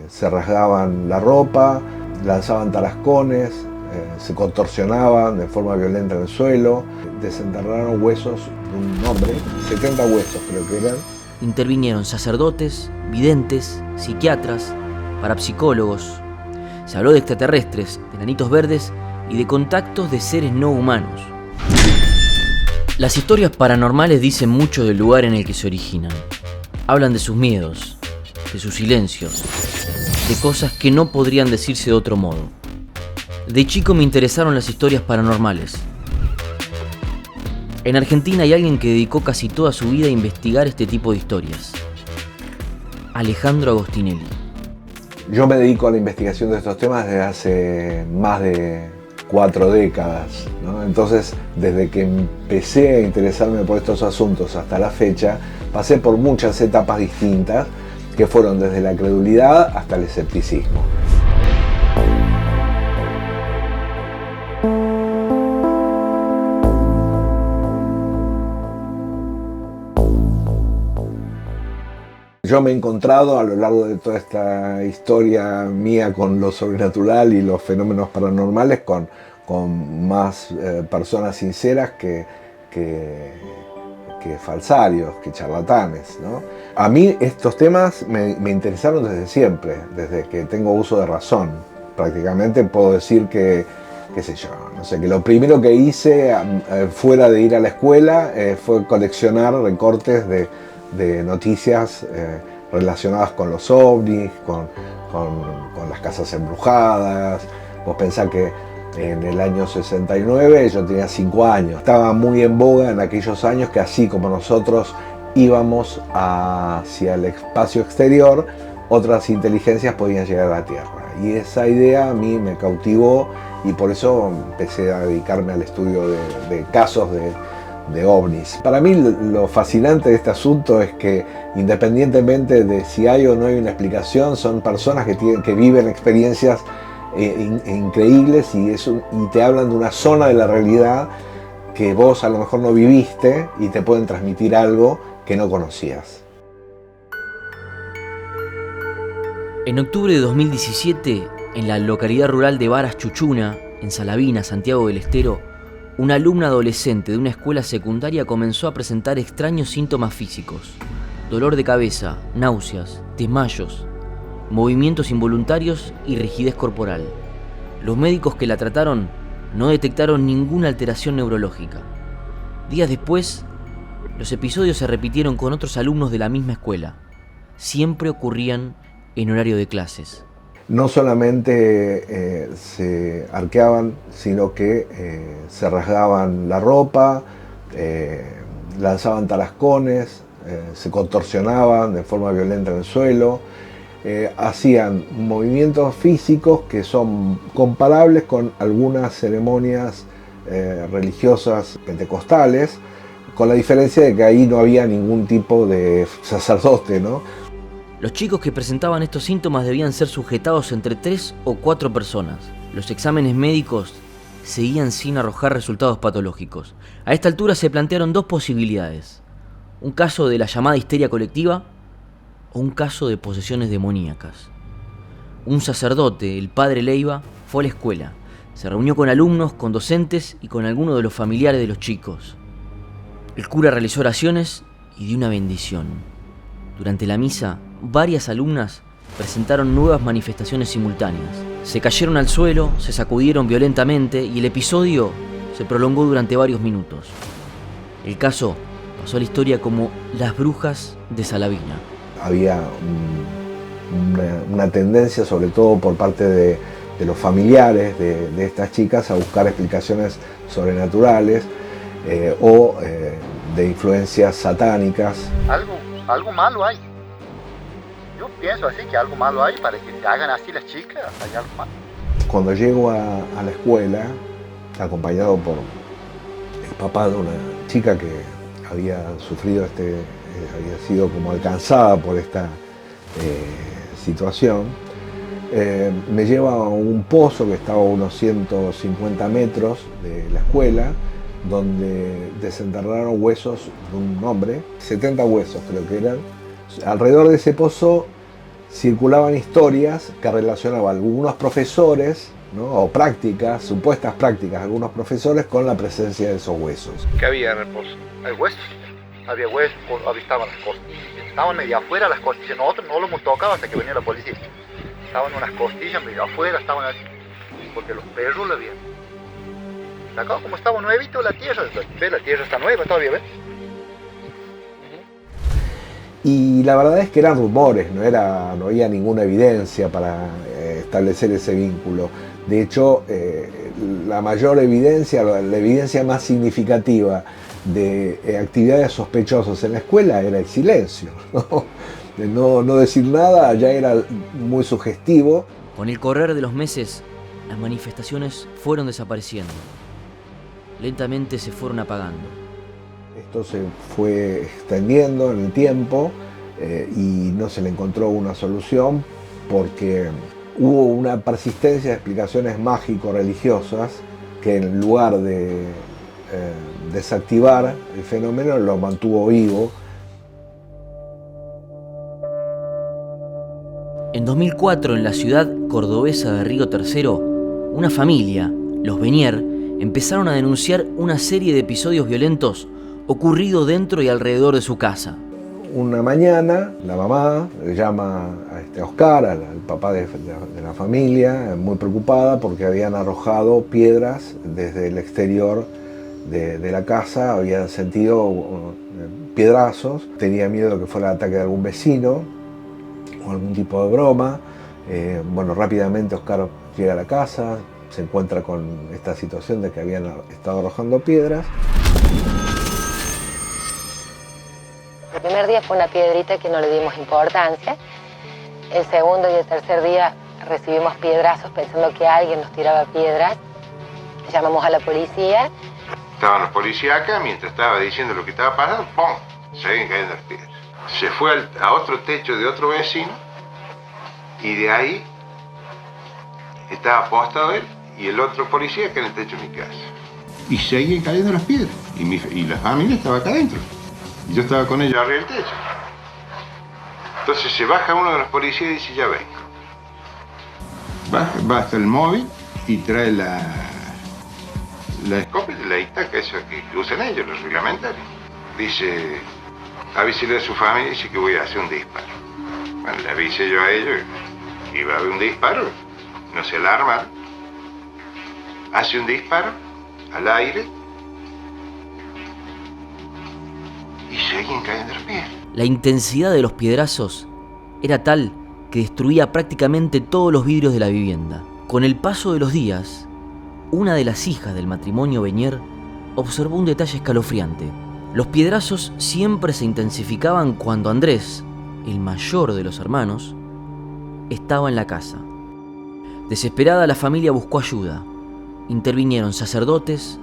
se rasgaban la ropa, lanzaban tarascones, se contorsionaban de forma violenta en el suelo, desenterraron huesos de un hombre, 70 huesos creo que eran. Intervinieron sacerdotes, videntes, psiquiatras, parapsicólogos. Se habló de extraterrestres, de enanitos verdes y de contactos de seres no humanos. Las historias paranormales dicen mucho del lugar en el que se originan. Hablan de sus miedos, de sus silencios, de cosas que no podrían decirse de otro modo. De chico me interesaron las historias paranormales. En Argentina hay alguien que dedicó casi toda su vida a investigar este tipo de historias. Alejandro Agostinelli. Yo me dedico a la investigación de estos temas desde hace más de 4 décadas, ¿no? Entonces, desde que empecé a interesarme por estos asuntos hasta la fecha, pasé por muchas etapas distintas que fueron desde la credulidad hasta el escepticismo. Yo me he encontrado a lo largo de toda esta historia mía con lo sobrenatural y los fenómenos paranormales con más personas sinceras que falsarios, que charlatanes, ¿no? A mí estos temas me interesaron desde siempre, desde que tengo uso de razón. Prácticamente puedo decir que, qué sé yo, no sé, que lo primero que hice fuera de ir a la escuela fue coleccionar recortes de noticias relacionadas con los ovnis, con las casas embrujadas. Vos pensás que en el año 69 yo tenía 5 años. Estaba muy en boga en aquellos años que así como nosotros íbamos hacia el espacio exterior, otras inteligencias podían llegar a la Tierra. Y esa idea a mí me cautivó y por eso empecé a dedicarme al estudio de casos de ovnis. Para mí lo fascinante de este asunto es que independientemente de si hay o no hay una explicación, son personas que viven experiencias increíbles y te hablan de una zona de la realidad que vos a lo mejor no viviste y te pueden transmitir algo que no conocías. En octubre de 2017, en la localidad rural de Varas Chuchuna, en Salavina, Santiago del Estero, una alumna adolescente de una escuela secundaria comenzó a presentar extraños síntomas físicos: dolor de cabeza, náuseas, desmayos, movimientos involuntarios y rigidez corporal. Los médicos que la trataron no detectaron ninguna alteración neurológica. Días después, los episodios se repitieron con otros alumnos de la misma escuela. Siempre ocurrían en horario de clases. No solamente se arqueaban, sino que se rasgaban la ropa, lanzaban tarascones, se contorsionaban de forma violenta en el suelo, hacían movimientos físicos que son comparables con algunas ceremonias religiosas pentecostales, con la diferencia de que ahí no había ningún tipo de sacerdote, ¿no? Los chicos que presentaban estos síntomas debían ser sujetados entre 3 o 4 personas. Los exámenes médicos seguían sin arrojar resultados patológicos. A esta altura se plantearon 2 posibilidades: un caso de la llamada histeria colectiva o un caso de posesiones demoníacas. Un sacerdote, el padre Leiva, fue a la escuela. Se reunió con alumnos, con docentes y con algunos de los familiares de los chicos. El cura realizó oraciones y dio una bendición. Durante la misa, varias alumnas presentaron nuevas manifestaciones simultáneas. Se cayeron al suelo, se sacudieron violentamente y el episodio se prolongó durante varios minutos. El caso pasó a la historia como las brujas de Salavina. Había una tendencia, sobre todo por parte de los familiares de estas chicas, a buscar explicaciones sobrenaturales o de influencias satánicas. Algo malo hay. Yo pienso así, que algo malo hay para que te hagan así las chicas. Hay algo malo. Cuando llego a la escuela, acompañado por el papá de una chica que había sufrido había sido como alcanzada por esta situación, me lleva a un pozo que estaba a unos 150 metros de la escuela, donde desenterraron huesos de un hombre, 70 huesos creo que eran. Alrededor de ese pozo circulaban historias que relacionaban a algunos profesores, ¿no? O prácticas, supuestas prácticas de algunos profesores con la presencia de esos huesos. ¿Qué había en el pozo? Hay huesos. Había huesos, estaban las costillas. Estaban medio afuera las costillas. Nosotros no lo hemos tocado hasta que venía la policía. Estaban unas costillas medio afuera, estaban así. Porque los perros lo habían. Acá como estaba nuevito la tierra está nueva todavía, ¿ves? Y la verdad es que eran rumores, no había ninguna evidencia para establecer ese vínculo. De hecho, la mayor evidencia, la evidencia más significativa de actividades sospechosas en la escuela era el silencio, ¿no? De no decir nada ya era muy sugestivo. Con el correr de los meses, las manifestaciones fueron desapareciendo. Lentamente se fueron apagando. Esto se fue extendiendo en el tiempo y no se le encontró una solución porque hubo una persistencia de explicaciones mágico-religiosas que en lugar de desactivar el fenómeno lo mantuvo vivo. En 2004, en la ciudad cordobesa de Río Tercero, una familia, los Benier, empezaron a denunciar una serie de episodios violentos ocurridos dentro y alrededor de su casa. Una mañana, la mamá le llama a Oscar, al papá de la familia, muy preocupada porque habían arrojado piedras desde el exterior de la casa, habían sentido piedrazos, tenía miedo de que fuera el ataque de algún vecino o algún tipo de broma. Rápidamente Oscar llega a la casa, se encuentra con esta situación de que habían estado arrojando piedras. El primer día fue una piedrita que no le dimos importancia. El segundo y el tercer día recibimos piedrazos pensando que alguien nos tiraba piedras. Llamamos a la policía. Estaban los policías acá, mientras estaba diciendo lo que estaba pasando, ¡pum! Seguían cayendo las piedras. Se fue a otro techo de otro vecino y de ahí estaba apostado él y el otro policía que en el techo de mi casa. Y seguían cayendo las piedras. Y la familia estaba acá adentro. Y yo estaba con ellos arriba del techo. Entonces se baja uno de los policías y dice, ya vengo. Va hasta el móvil y trae la escopeta y la estaca, eso que usan ellos, los reglamentarios. Dice, avísele a su familia y dice que voy a hacer un disparo. Bueno, le avisé yo a ellos que iba a haber un disparo, no se alarman. Hace un disparo al aire y siguen cayendo las piedras. La intensidad de los piedrazos era tal que destruía prácticamente todos los vidrios de la vivienda. Con el paso de los días, una de las hijas del matrimonio Benier observó un detalle escalofriante. Los piedrazos siempre se intensificaban cuando Andrés, el mayor de los hermanos, estaba en la casa. Desesperada, la familia buscó ayuda. Intervinieron sacerdotes,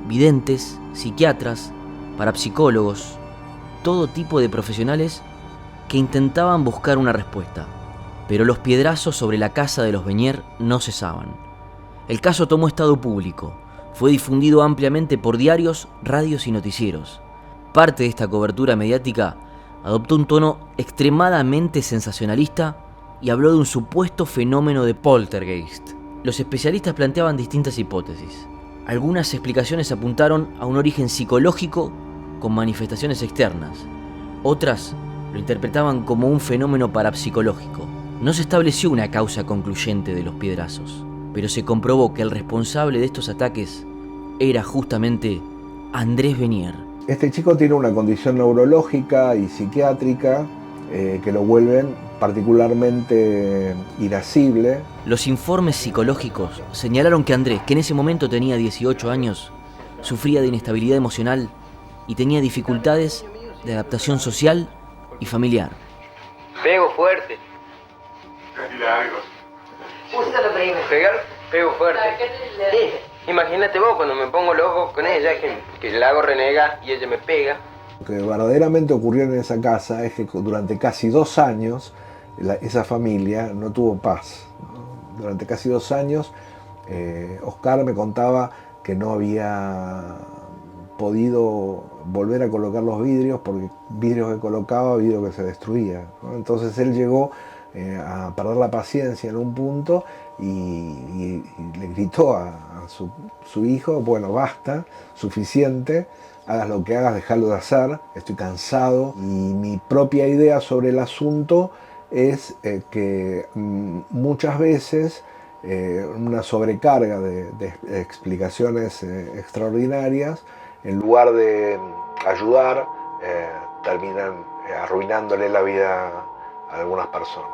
videntes, psiquiatras, parapsicólogos, todo tipo de profesionales que intentaban buscar una respuesta. Pero los piedrazos sobre la casa de los Benier no cesaban. El caso tomó estado público. Fue difundido ampliamente por diarios, radios y noticieros. Parte de esta cobertura mediática adoptó un tono extremadamente sensacionalista y habló de un supuesto fenómeno de poltergeist. Los especialistas planteaban distintas hipótesis. Algunas explicaciones apuntaron a un origen psicológico con manifestaciones externas. Otras lo interpretaban como un fenómeno parapsicológico. No se estableció una causa concluyente de los piedrazos, pero se comprobó que el responsable de estos ataques era justamente Andrés Benier. Este chico tiene una condición neurológica y psiquiátrica que lo vuelven particularmente irascible. Los informes psicológicos señalaron que Andrés, que en ese momento tenía 18 años, sufría de inestabilidad emocional y tenía dificultades de adaptación social y familiar. Pego fuerte. Pegar, pego fuerte. Sí. Imagínate vos cuando me pongo loco con ella, que la hago renega y ella me pega. Lo que verdaderamente ocurrió en esa casa es que durante casi 2 años esa familia no tuvo paz, ¿no? Durante casi 2 años Oscar me contaba que no había podido volver a colocar los vidrios porque vidrios que colocaba, vidrio que se destruía, ¿no? Entonces él llegó a perder la paciencia en un punto y le gritó a su hijo, bueno, basta, suficiente, hagas lo que hagas, dejalo de hacer, estoy cansado. Y mi propia idea sobre el asunto es que muchas veces una sobrecarga de explicaciones extraordinarias, en lugar de ayudar, terminan arruinándole la vida a algunas personas.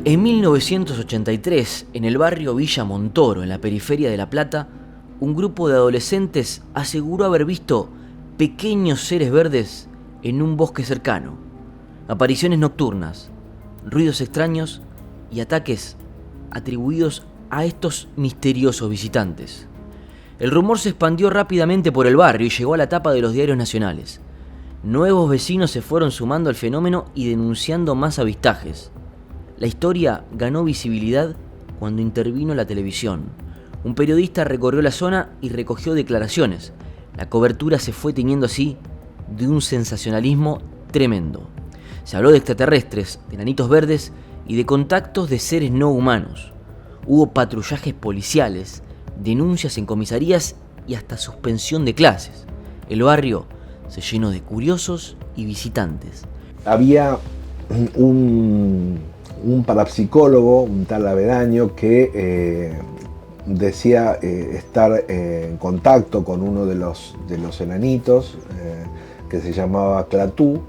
En 1983, en el barrio Villa Montoro, en la periferia de La Plata, un grupo de adolescentes aseguró haber visto pequeños seres verdes en un bosque cercano, apariciones nocturnas, ruidos extraños y ataques atribuidos a estos misteriosos visitantes. El rumor se expandió rápidamente por el barrio y llegó a la tapa de los diarios nacionales. Nuevos vecinos se fueron sumando al fenómeno y denunciando más avistajes. La historia ganó visibilidad cuando intervino la televisión. Un periodista recorrió la zona y recogió declaraciones. La cobertura se fue tiñendo así de un sensacionalismo tremendo. Se habló de extraterrestres, de enanitos verdes y de contactos de seres no humanos. Hubo patrullajes policiales, denuncias en comisarías y hasta suspensión de clases. El barrio se llenó de curiosos y visitantes. Había un parapsicólogo, un tal Avedaño, que decía estar en contacto con uno de los enanitos, que se llamaba Clatú,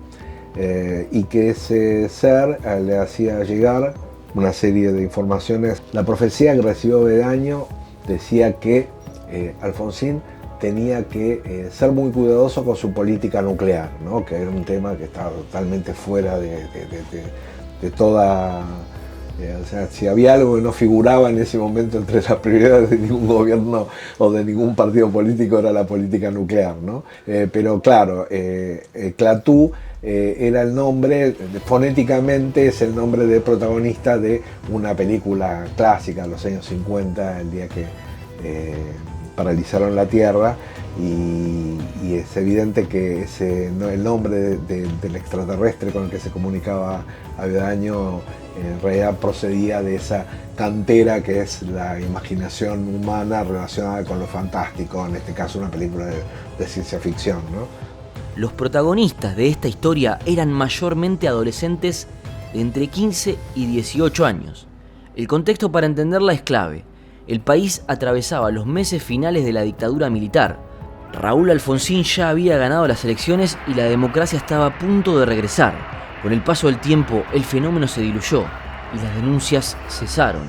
y que ese ser le hacía llegar una serie de informaciones. La profecía que recibió Avedaño decía que Alfonsín tenía que ser muy cuidadoso con su política nuclear, ¿no? Que era un tema que estaba totalmente fuera de toda... o sea, si había algo que no figuraba en ese momento entre las prioridades de ningún gobierno o de ningún partido político, era la política nuclear, ¿no? Pero claro, Clatú era el nombre, fonéticamente es el nombre del protagonista de una película clásica de los años 50, el día que paralizaron la Tierra, y es evidente que el nombre del extraterrestre con el que se comunicaba Avedaño en realidad procedía de esa cantera que es la imaginación humana relacionada con lo fantástico, en este caso una película de ciencia ficción, ¿no? Los protagonistas de esta historia eran mayormente adolescentes de entre 15 y 18 años. El contexto para entenderla es clave. El país atravesaba los meses finales de la dictadura militar. Raúl Alfonsín ya había ganado las elecciones y la democracia estaba a punto de regresar. Con el paso del tiempo, el fenómeno se diluyó y las denuncias cesaron.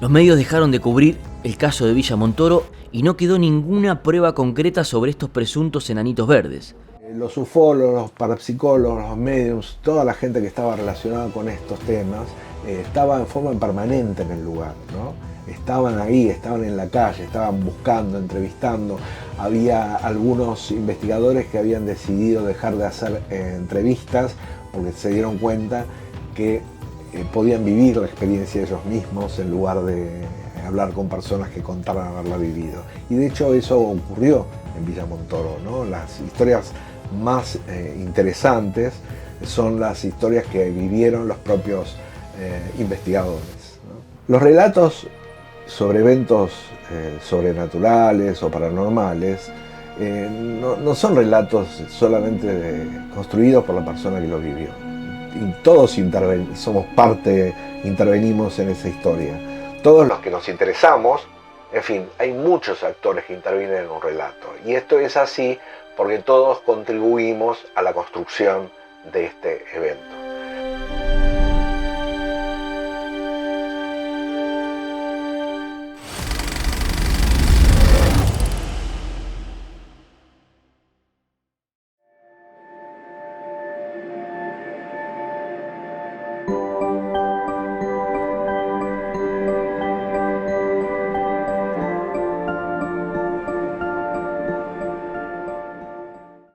Los medios dejaron de cubrir el caso de Villa Montoro y no quedó ninguna prueba concreta sobre estos presuntos enanitos verdes. Los ufólogos, los parapsicólogos, los mediums, toda la gente que estaba relacionada con estos temas estaba en forma permanente en el lugar, ¿no? Estaban ahí, estaban en la calle, estaban buscando, entrevistando. Había algunos investigadores que habían decidido dejar de hacer entrevistas porque se dieron cuenta que podían vivir la experiencia ellos mismos en lugar de hablar con personas que contaran haberla vivido. Y de hecho eso ocurrió en Villa Montoro, ¿no? Las historias más interesantes son las historias que vivieron los propios investigadores, ¿no? Los relatos sobre eventos sobrenaturales o paranormales no son relatos solamente construidos por la persona que lo vivió. Y todos somos parte, intervenimos en esa historia. Todos los que nos interesamos, en fin, hay muchos actores que intervienen en un relato. Y esto es así porque todos contribuimos a la construcción de este evento.